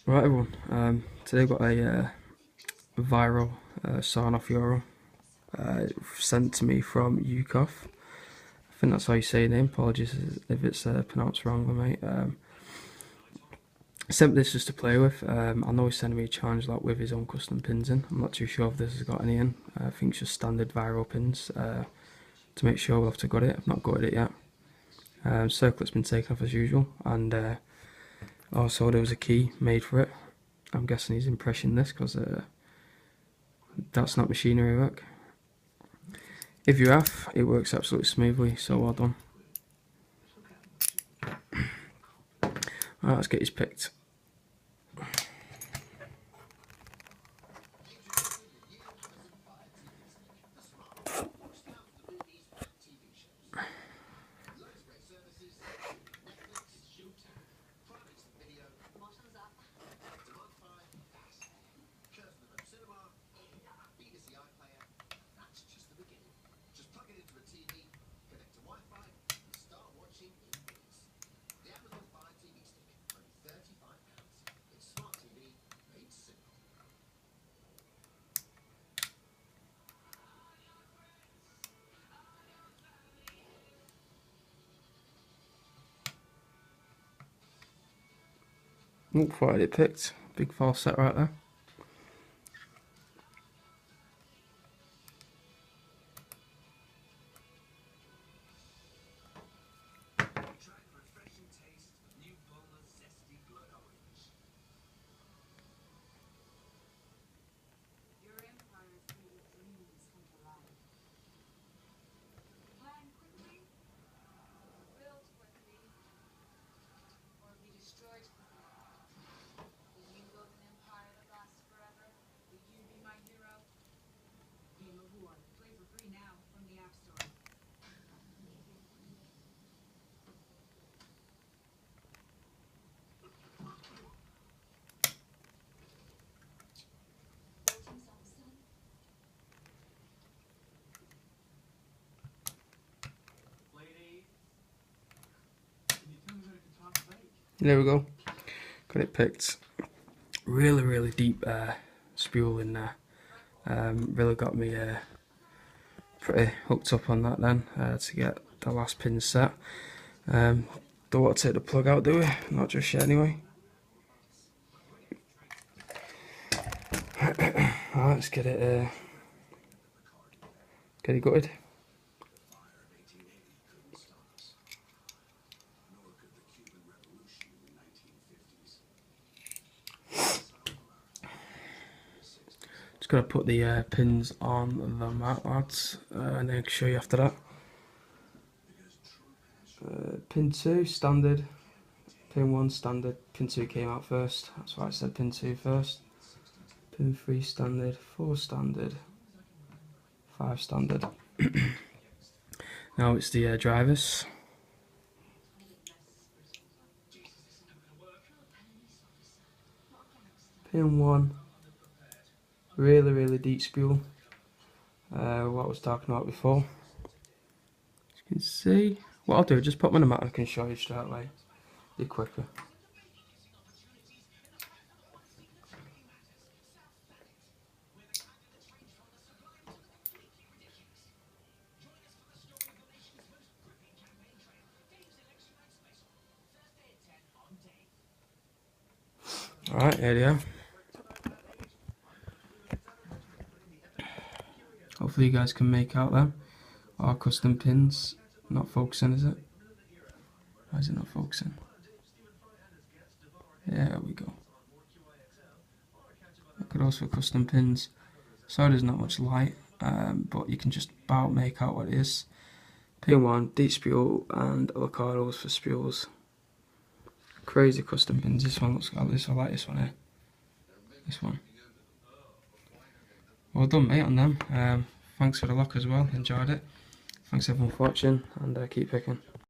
Right everyone, today I've got a Viro sign-off Euro sent to me from ucof. I think that's how you say your name, apologies if it's pronounced wrong, mate. Sent this just to play with. I know he's sending me a challenge like with his own custom pins in. I'm not too sure if this has got any in. I think it's just standard Viro pins. To make sure, we'll have to gut it. I've not gutted it yet. Circlet's been taken off as usual, and also there was a key made for it. I'm guessing he's impressing this because that's not machinery work. If you have, it works absolutely smoothly, so well done. Alright, let's get his picked. Oh, thought I had it picked. Big false set right there. There we go. Got it picked. Really deep spool in there. Really got me pretty hooked up on that then to get the last pin set. Don't want to take the plug out, do we? Not just yet anyway. Alright, let's get it gutted. Just gotta put the pins on the mat, lads, and then I can show you after that. Pin 2 standard, pin 1 standard, pin 2 came out first, that's why I said pin 2 first. Pin 3 standard, 4 standard, 5 standard. Now it's the drivers. Pin 1, really deep spool. What I was talking about before. As you can see, what I'll do is just put them on the mat and I can show you straight away. Be quicker. Alright, here they are. Hopefully you guys can make out them. Our custom pins. Not focusing, is it? Why is it not focusing? There we go. Look at those for custom pins. Sorry there's not much light, but you can just about make out what it is. Pin 1, deep spool, and avocados for spools. Crazy custom pins. This one looks like this. I like this one here. This one. Well done, mate, on them. Thanks for the lock as well. Enjoyed it. Thanks everyone for watching, and keep picking.